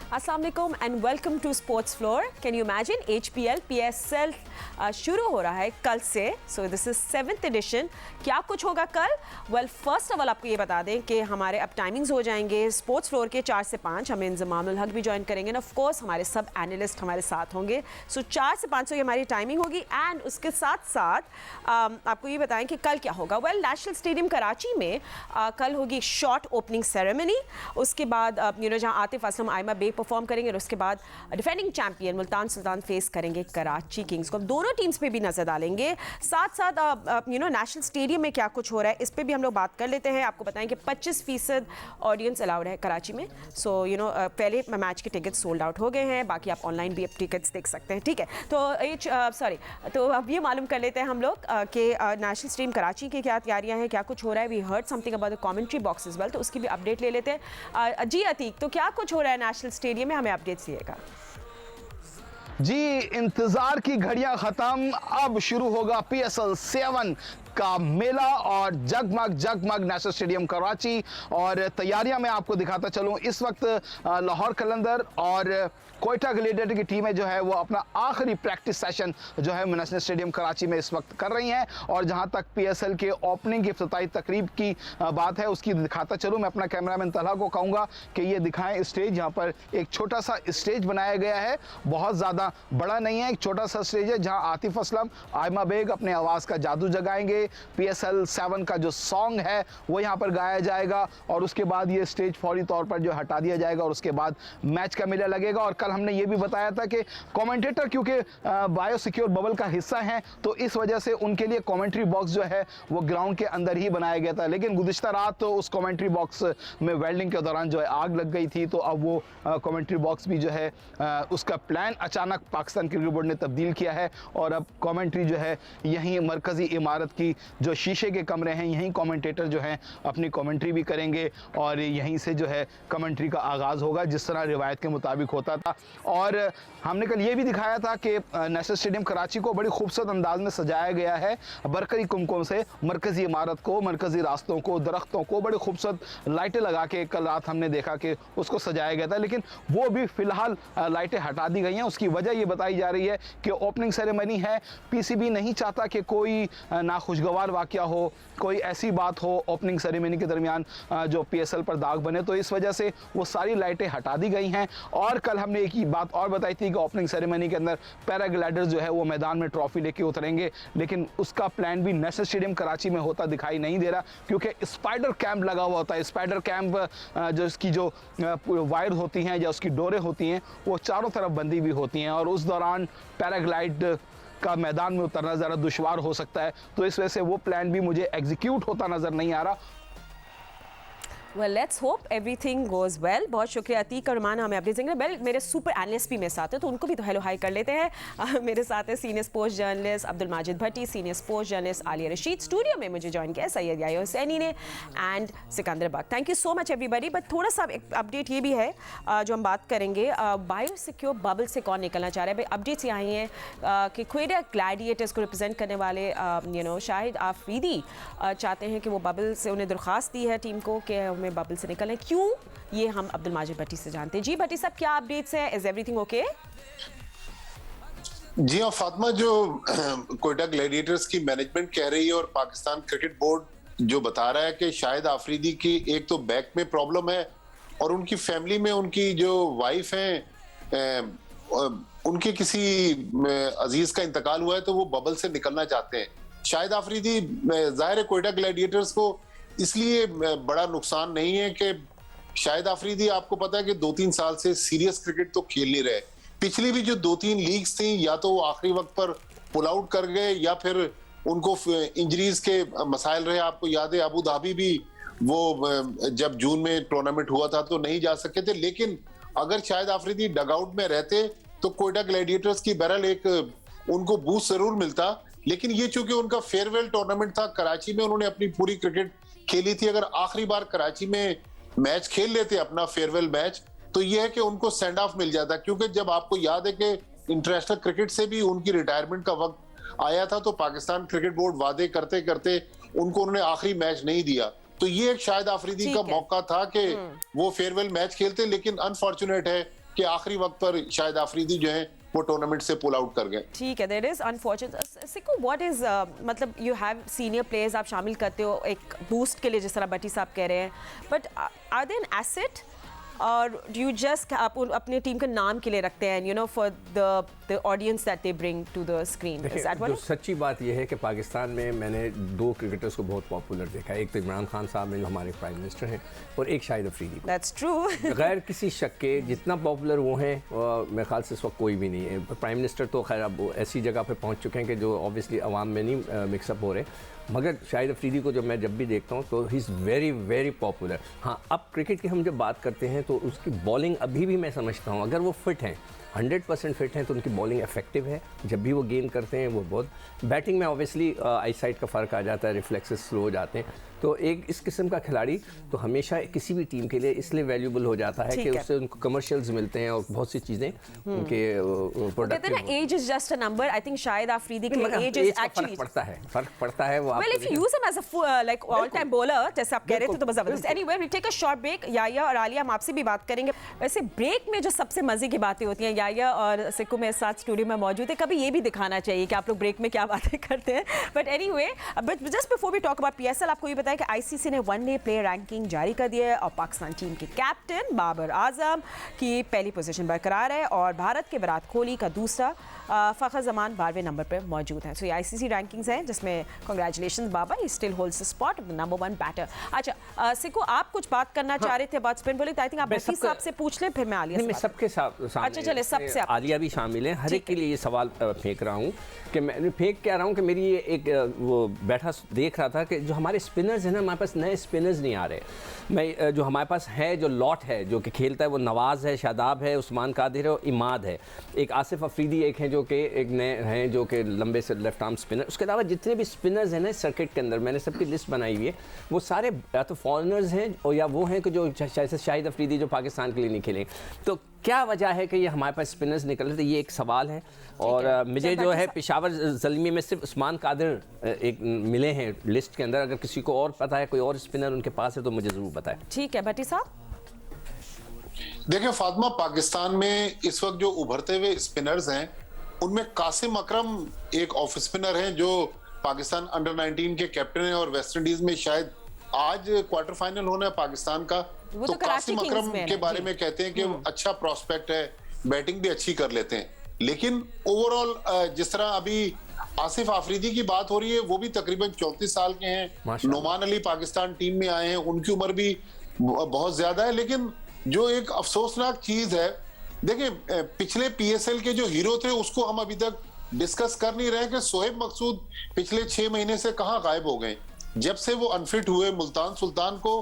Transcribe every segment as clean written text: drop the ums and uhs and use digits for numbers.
अस्सलाम वालेकुम and welcome to sports floor. Can you imagine HPL PSL शुरू हो रहा है कल से। So this is 7th edition. क्या कुछ होगा कल? वेल फर्स्ट ऑफ ऑल आपको ये बता दें कि हमारे अब टाइमिंग्स हो जाएंगे स्पोर्ट्स फ्लोर के 4 से 5। हमें इंजमामुल हक भी ज्वाइन करेंगे एंड ऑफ कोर्स हमारे सब एनालिस्ट हमारे साथ होंगे। सो 4 से 5 हमारी टाइमिंग होगी एंड उसके साथ साथ आपको ये बताएं कि कल क्या होगा। वेल नेशनल स्टेडियम कराची में कल होगी शॉर्ट ओपनिंग सेरेमनी। उसके बाद जहाँ आतिफ असलम आयमा बेग परफॉर्म करेंगे और उसके बाद defending champion Multan Sultan face करेंगे कराची किंग्स को। दोनों टीम्स पे भी नजर डालेंगे। साथ साथ नेशनल स्टेडियम में क्या कुछ हो रहा है इस पे भी हम लोग बात कर लेते हैं। आपको बताएं कि 25% ऑडियंस अलाउड है कराची में। सो पहले मैच के टिकट सोल्ड आउट हो गए हैं, बाकी आप ऑनलाइन भी अब टिकट्स देख सकते हैं। ठीक है, तो अब ये मालूम कर लेते हैं हम लोग कि नेशनल स्टेडियम कराची की क्या तैयारियां हैं, क्या कुछ हो रहा है। We heard something about the commentary box as well, तो उसकी भी अपडेट ले लेते हैं। जी अतीक, तो क्या कुछ हो रहा है नेशनल स्टेडियम में, हमें अपडेट्स दिएगा। जी, इंतजार की घड़ियां खत्म, अब शुरू होगा PSL 7 का मेला और जगमग जगमग नेशनल स्टेडियम कराची। और तैयारियां मैं आपको दिखाता चलूं। इस वक्त लाहौर कलंदर और कोयटा ग्लेडिएटर की टीमें जो है वो अपना आखिरी प्रैक्टिस सेशन जो है नेशनल स्टेडियम कराची में इस वक्त कर रही हैं। और जहां तक PSL के ओपनिंग की इफ्तिताई तकरीब की बात है उसकी दिखाता चलूं। मैं अपना कैमरामैन तलहा को कहूँगा कि ये दिखाएं स्टेज। यहाँ पर एक छोटा सा स्टेज बनाया गया है, बहुत ज़्यादा बड़ा नहीं है, एक छोटा सा स्टेज है जहाँ आतिफ असलम आयमा बेग अपने आवाज़ का जादू जगाएंगे। PSL 7 का जो सॉन्ग है वो यहाँ पर गाया जाएगा और उसके बाद ये स्टेज फौरी तौर पर जो हटा दिया जाएगा और उसके बाद मैच का मेला लगेगा। और कल हमने ये भी बताया था कि कमेंटेटर क्योंकि बायो सिक्योर बबल का हिस्सा हैं तो इस वजह से उनके लिए कमेंट्री बॉक्स जो है वो ग्राउंड के अंदर ही बनाया गया था। लेकिन गुज़िश्ता रात तो उस कमेंट्री बॉक्स में वेल्डिंग के दौरान जो है आग लग गई थी, तो अब वो कमेंट्री बॉक्स भी जो है उसका प्लान अचानक पाकिस्तान क्रिकेट बोर्ड ने तब्दील किया है और अब कमेंट्री जो है यहीं मरकज़ी इमारत की जो शीशे के कमरे हैं यहीं कमेंटेटर जो हैं अपनी कमेंट्री भी करेंगे और यहीं से जो है कमेंट्री का आगाज़ होगा जिस तरह रिवायत के मुताबिक होता था। और हमने कल ये भी दिखाया था कि नेशनल स्टेडियम कराची को बड़ी खूबसूरत अंदाज में सजाया गया है। बरकरी कुमकुम से मरकज़ी इमारत को, मरकज़ी रास्तों को, दरख्तों को बड़ी खूबसूरत लाइटें लगा के कल रात हमने देखा कि उसको सजाया गया था। लेकिन वो भी फ़िलहाल लाइटें हटा दी गई हैं। उसकी वजह ये बताई जा रही है कि ओपनिंग सेरेमनी है, PCB नहीं चाहता कि कोई नाखुशगवार वाक़या हो, कोई ऐसी बात हो ओपनिंग सेरेमनी के दरमियान जो PSL पर दाग बने, तो इस वजह से वो सारी लाइटें हटा दी गई हैं। और कल हमने एक ही बात और बताई थी कि ओपनिंग सेरेमनी के अंदर पैराग्लाइडर्स जो है वो मैदान में ट्रॉफी लेके उतरेंगे, लेकिन उसका प्लान भी नेशनल स्टेडियम कराची में होता दिखाई नहीं दे रहा क्योंकि स्पाइडर कैंप लगा हुआ होता है। स्पाइडर कैंप जो इसकी जो वायर होती हैं या उसकी डोरें होती हैं वो चारों तरफ बंधी हुई होती हैं और उस दौरान पैराग्लाइड का मैदान में उतरना ज़रा दुश्वार हो सकता है, तो इस वजह से वो प्लान भी मुझे एग्जीक्यूट होता नज़र नहीं आ रहा। Well let's hope everything goes well. बहुत शुक्रिया अतीक और रुमान, हमें अपडेट देंगे। वेल मेरे सुपर एनालिस्ट भी मेरे साथ हैं तो उनको भी तो हेलो हाई कर लेते हैं। मेरे साथ है senior sports journalist Abdul Majid Bhatti, senior sports journalist Aliya Rashid. Studio में मुझे ज्वाइन किया सैयद याह्या हुसैनी ने and Sikandar Bakht. Thank you so much everybody. But थोड़ा सा एक अपडेट ये भी है जो हम बात करेंगे, बायो सिक्योर बबल से कौन निकलना चाह रहा है। भाई अपडेट्स ये आई हैं कि क्वेटा ग्लैडिएटर्स को रिप्रेजेंट करने वाले शाहिद आफरीदी चाहते हैं कि वो बबल से, उन्हें दरख्वास्त दी है टीम को कि बबल से निकलने। क्यों, ये हम अब्दुल माजिद भट्टी से जानते हैं। जी भट्टी साहब, क्या अपडेट्स हैं? Is everything okay? जी हाँ फातिमा, जो कोयटा ग्लैडिएटर्स की मैनेजमेंट कह रही है और पाकिस्तान क्रिकेट बोर्ड जो बता रहा है कि शाहिद आफरीदी की एक तो बैक में प्रॉब्लम है और उनकी फैमिली में उनकी जो वाइफ है उनके किसी अजीज का इंतकाल हुआ है तो वो बबल से निकलना चाहते हैं। शाहिद आफरीदी, जाहिर है कोयटा ग्लैडिएटर्स को इसलिए बड़ा नुकसान नहीं है कि शाहिद आफरीदी, आपको पता है कि 2-3 साल से सीरियस क्रिकेट तो खेल नहीं रहे। पिछली भी जो 2-3 लीग्स थी या तो वो आखिरी वक्त पर पुल आउट कर गए या फिर उनको इंजरीज के मसाइल रहे। आपको याद है अबू धाबी भी वो जब जून में टूर्नामेंट हुआ था तो नहीं जा सके थे। लेकिन अगर शाहिद आफरीदी डगआउट में रहते तो कोयटा ग्लैडिएटर्स की बहरहाल एक उनको बूस्ट जरूर मिलता। लेकिन ये चूंकि उनका फेयरवेल टूर्नामेंट था, कराची में उन्होंने अपनी पूरी क्रिकेट खेली थी। अगर आखिरी बार कराची में मैच खेल लेते अपना फेयरवेल मैच तो यह है कि उनको सेंड ऑफ मिल जाता, क्योंकि जब आपको याद है कि इंटरनेशनल क्रिकेट से भी उनकी रिटायरमेंट का वक्त आया था तो पाकिस्तान क्रिकेट बोर्ड वादे करते करते उनको उन्होंने आखिरी मैच नहीं दिया। तो ये एक शाहिद आफरीदी का मौका था कि वो फेयरवेल मैच खेलते, लेकिन अनफॉर्चुनेट है कि आखिरी वक्त पर शाहिद आफरीदी जो है वो टूर्नामेंट से पुल आउट कर गए। ठीक है, there is unfortunate. Sikku, what is मतलब यू हैव सीनियर प्लेयर्स आप शामिल करते हो एक बूस्ट के लिए, जिस तरह भट्टी साहब कह रहे हैं, but are they an asset और डू यू जस्ट आप अपने टीम का नाम के लिए रखते हैं, you know, for the audience that they bring to the screen? Is that what? सच्ची बात यह है कि पाकिस्तान में मैंने 2 क्रिकेटर्स को बहुत पॉपुलर देखा है। एक तो इमरान खान साहब हैं जो हमारे प्राइम मिनिस्टर हैं, और एक शाहिद अफरीदी। That's true. बगैर किसी शक के जितना पॉपुलर वो हैं, मेरे ख्याल से इस वक्त कोई भी नहीं है। प्राइम मिनिस्टर तो खैर अब ऐसी जगह पे पहुंच चुके हैं कि जो ऑब्वियसली अवाम में नहीं मिक्सअप हो रहे, मगर शाहिद अफरीदी को जब भी देखता हूँ तो he is very very popular. हाँ, अब क्रिकेट की हम जब बात करते हैं तो उसकी बॉलिंग अभी भी मैं समझता हूँ, अगर वो फिट हैं 100% फिट हैं तो उनकी बॉलिंग इफेक्टिव है। जब भी वो गेंद करते हैं वो बहुत, बैटिंग में ऑब्वियसली आई साइट का फ़र्क आ जाता है, रिफ्लेक्सेस स्लो हो जाते हैं। तो एक इस किस्म का खिलाड़ी तो हमेशा किसी भी टीम के लिए इसलिए वैल्यूबल हो जाता है कि उससे उनको कमर्शियल्स मिलते हैं और बहुत सी चीज़ें उनके कहते हैं ना, age is just a number. I think Shahid Afridi के एज इज एक्चुअली फर्क पड़ता है वो। Well, if you use him as a like all time bowler जैसे आप कह रहे थे तो जबरदस्त। Anyway, we take a short break. Yahya और आलिया, हम आपसे भी बात करेंगे। वैसे ब्रेक में जो सबसे मजे की बातें होती हैं, याया और सिक्कू मेरे साथ स्टूडियो में मौजूद है, कभी ये भी दिखाना चाहिए कि आप लोग ब्रेक में क्या बातें करते हैं। But anyway, but just before we talk about PSL, आपको ये बताया कि आईसीसी ने वन-डे प्लेयर रैंकिंग जारी कर दी है और पाकिस्तान टीम के कैप्टन बाबर आजम की पहली पोजीशन बरकरार है और भारत के विराट कोहली का दूसरा, फ़खर जमान 12वें नंबर पर मौजूद है। सो ये आईसीसी रैंकिंग्स हैं जिसमें congratulations Babar, he still holds the spot of the number 1 batter. अच्छा सिक्कू, आप कुछ बात करना चाह रहे थे about spin bowling, I think आप भट्टी साहब से पूछ लें, फिर मैं आलिया से। मैं सबके साथ, अच्छा चले, सबसे आलिया भी शामिल है, हर एक के लिए ये सवाल फेंक रहा हूँ कि मैं फेंक क्या रहा हूँ कि मेरी ये एक वो बैठा देख रहा था कि जो हमारे स्पिनर्स हैं ना, हमारे पास नए स्पिनर्स नहीं आ रहे। मैं जो हमारे पास है, जो लॉट है जो कि खेलता है, वो नवाज़ है, शादाब है, उस्मान कादिर है और इमाद है, एक आसिफ अफरीदी एक है जो कि एक नए हैं जो कि लंबे से लेफ्ट आर्म स्पिनर। उसके अलावा जितने भी स्पिनर्स हैं ना सर्किट के अंदर, मैंने सबकी लिस्ट बनाई हुई है, वो सारे या तो फॉरेनर्स हैं और या वो हैं कि जो जैसे शाहिद अफरीदी जो पाकिस्तान के लिए नहीं खेलें। तो क्या वजह है कि ये हमारे पास स्पिनर्स निकल रहे थे, ये एक सवाल है। और मुझे जो है पेशावर ज़ल्मी में सिर्फ उस्मान कादिर एक मिले हैं लिस्ट के अंदर। अगर किसी को और पता है, कोई और स्पिनर उनके पास है तो मुझे ज़रूर बताएं। ठीक है भट्टी साहब। देखिए फातिमा, पाकिस्तान में इस वक्त जो उभरते हुए स्पिनर्स हैं उनमें कासिम अकरम एक ऑफ स्पिनर हैं जो पाकिस्तान अंडर 19 के कैप्टन हैं और वेस्ट इंडीज में शायद आज क्वार्टर फाइनल होना है पाकिस्तान का। तो कासिम अकरम के बारे में कहते हैं कि अच्छा प्रोस्पेक्ट है, बैटिंग भी अच्छी कर लेते हैं, लेकिन ओवरऑल जिस तरह अभी आसिफ आफरीदी की बात हो रही है, वो भी तकरीबन 34 साल के हैं। नोमान अली पाकिस्तान टीम में आए हैं, उनकी उम्र भी बहुत ज्यादा है। लेकिन जो एक अफसोसनाक चीज है, देखिए पिछले पीएसएल के जो हीरो थे उसको हम अभी तक डिस्कस कर नहीं रहे कि शोएब मकसूद पिछले 6 महीने से कहां गायब हो गए। जब से वो अनफिट हुए, मुल्तान सुल्तान को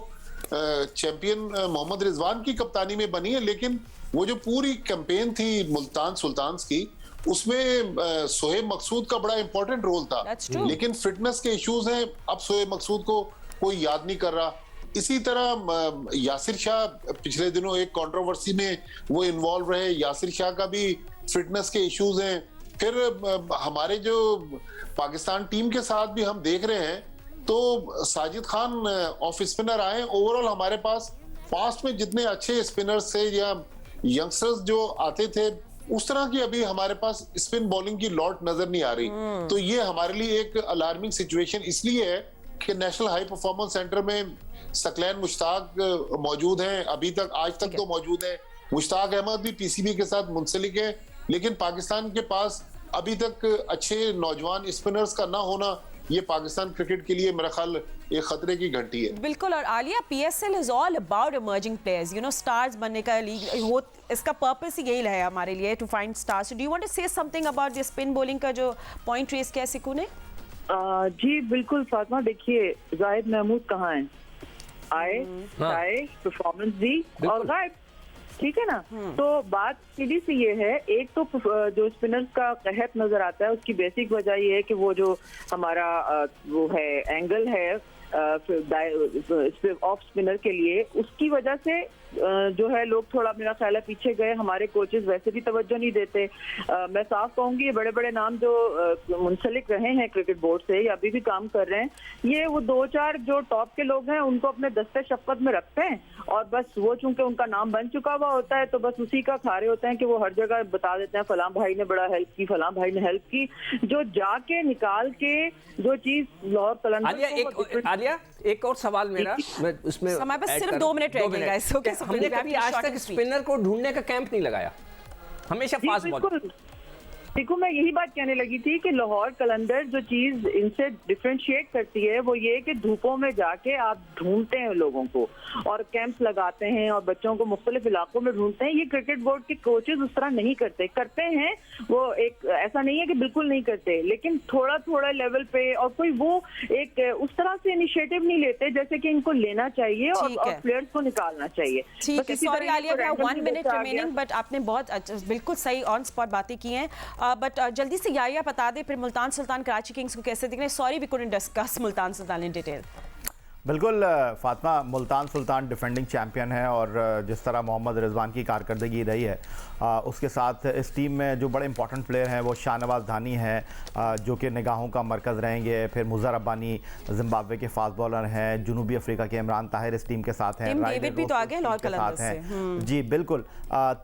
चैंपियन मोहम्मद रिजवान की कप्तानी में बनी है, लेकिन वो जो पूरी कैंपेन थी मुल्तान सुल्तान की, उसमें शोएब मकसूद का बड़ा इंपॉर्टेंट रोल था। लेकिन फिटनेस के इश्यूज हैं, अब शोएब मकसूद को कोई याद नहीं कर रहा। इसी तरह यासिर शाह पिछले दिनों एक कंट्रोवर्सी में वो इन्वॉल्व रहे, यासिर शाह का भी फिटनेस के इश्यूज हैं। फिर हमारे जो पाकिस्तान टीम के साथ भी हम देख रहे हैं तो साजिद खान ऑफ स्पिनर आए। ओवरऑल हमारे पास पास्ट में जितने अच्छे स्पिनर्स थे या यंगस्टर्स जो आते थे, उस तरह की अभी हमारे पास स्पिन बॉलिंग की लॉट नजर नहीं आ रही। तो ये हमारे लिए एक अलार्मिंग सिचुएशन इसलिए है कि नेशनल हाई परफॉर्मेंस सेंटर में सकलैन मुश्ताक मौजूद हैं, अभी तक आज तक तो मौजूद है। मुश्ताक अहमद भी पीसीबी के साथ मुंसलिक है, लेकिन पाकिस्तान के पास अभी तक अच्छे नौजवान स्पिनर्स का ना होना, ये पाकिस्तान क्रिकेट के लिए मेरा ख्याल एक खतरे की घंटी है। बिल्कुल। और Alia, PSL is all about emerging players, you know, stars बनने का लीग हो, इसका पर्पस ही यही है हमारे लिए, to find stars. Do you want to say something about the spin bowling का जो पॉइंट रेस किया सिक्कू ने? जी बिल्कुल फातिमा, देखिए जाहिद महमूद कहाँ हैं, आए परफॉर्मेंस दी और गायब, ठीक है ना। तो बात सीधी सी ये है, एक तो जो स्पिनर्स का कहत नजर आता है, उसकी बेसिक वजह ये है कि वो जो हमारा वो है एंगल है ऑफ स्पिनर के लिए, उसकी वजह से जो है लोग थोड़ा मेरा ख्याल है पीछे गए, हमारे कोचेस वैसे भी तवज्जो नहीं देते। मैं साफ कहूंगी ये बड़े बड़े नाम जो मुंसलिक रहे हैं क्रिकेट बोर्ड से या अभी भी काम कर रहे हैं, ये वो 2-4 जो टॉप के लोग हैं उनको अपने दस्ते शफ़क़त में रखते हैं और बस वो चूंकि उनका नाम बन चुका हुआ होता है तो बस उसी का खा रहे होते हैं कि वो हर जगह बता देते हैं फलां भाई ने बड़ा हेल्प की, फलां भाई ने हेल्प की। जो जाके निकाल के जो चीज लाहौर कलंदर आलिया एक और सवाल मेरा, मैं उसमें समय बस सिर्फ 2 मिनट रह गए गाइस। ओके, हमने कभी आज तक स्पिनर को ढूंढने का कैंप नहीं लगाया, हमेशा फास्ट बॉल। देखो मैं यही बात कहने लगी थी कि लाहौर कलंदर जो चीज इनसे डिफरेंशिएट करती है वो ये कि धूपों में जाके आप ढूंढते हैं लोगों को और कैंप्स लगाते हैं और बच्चों को मुख्तलिफ इलाकों में ढूंढते हैं। ये क्रिकेट बोर्ड के कोचेज उस तरह नहीं करते हैं, वो एक ऐसा नहीं है कि बिल्कुल नहीं करते, लेकिन थोड़ा थोड़ा लेवल पे और कोई वो एक उस तरह से इनिशिएटिव नहीं लेते जैसे कि इनको लेना चाहिए और प्लेयर्स को निकालना चाहिए। ठीक है, sorry Alia, 1 minute remaining, but आपने बहुत बिल्कुल सही ऑन स्पॉट बातें की हैं। बट जल्दी से यारिया बता दे फिर मुल्तान सुल्तान कराची किंग्स को कैसे दिख रहे हैं। Sorry we couldn't discuss Multan Sultan in detail. बिल्कुल फातिमा, मुल्तान सुल्तान डिफेंडिंग चैंपियन है और जिस तरह मोहम्मद रिजवान की कारकर्दगी रही है उसके साथ इस टीम में जो बड़े इंपॉर्टेंट प्लेयर हैं वो शाहनवाज धानी हैं जो कि निगाहों का मरकज़ रहेंगे, फिर मुज़र रब्बानी जिम्बाब्वे के फास्ट बॉलर हैं, जनूबी अफ्रीका के इमरान ताहिर इस टीम के साथ हैं, डेविड भी तो आगे लाहौर कलंदर से। जी बिल्कुल।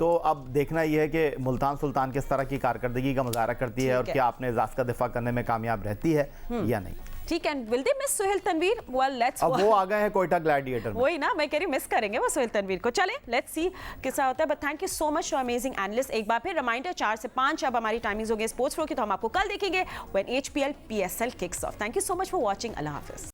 तो अब देखना यह है कि मुल्तान सुल्तान किस तरह की कारकर्दगी का मुजाहरा करती है और क्या अपने एजाज़ का दिफा करने में कामयाब रहती है या नहीं। ठीक है, will they miss Sohail Tanvir? Well let's, अब वो आ गए हैं कोयटा ग्लैडिएटर में। वही ना मैं कह रही हूँ, मिस करेंगे वो सुहेल तनवीर को। चले लेट्स सी कैसा होता है, but thank you so much for amazing analyst. एक बार फिर रिमाइंडर 4 से 5 अब हमारी टाइमिंग्स हो गई स्पोर्ट्स फ्लो की, तो हम आपको कल देखेंगे when HPL PSL kicks of. Thank you so much for watching. Allah Hafiz.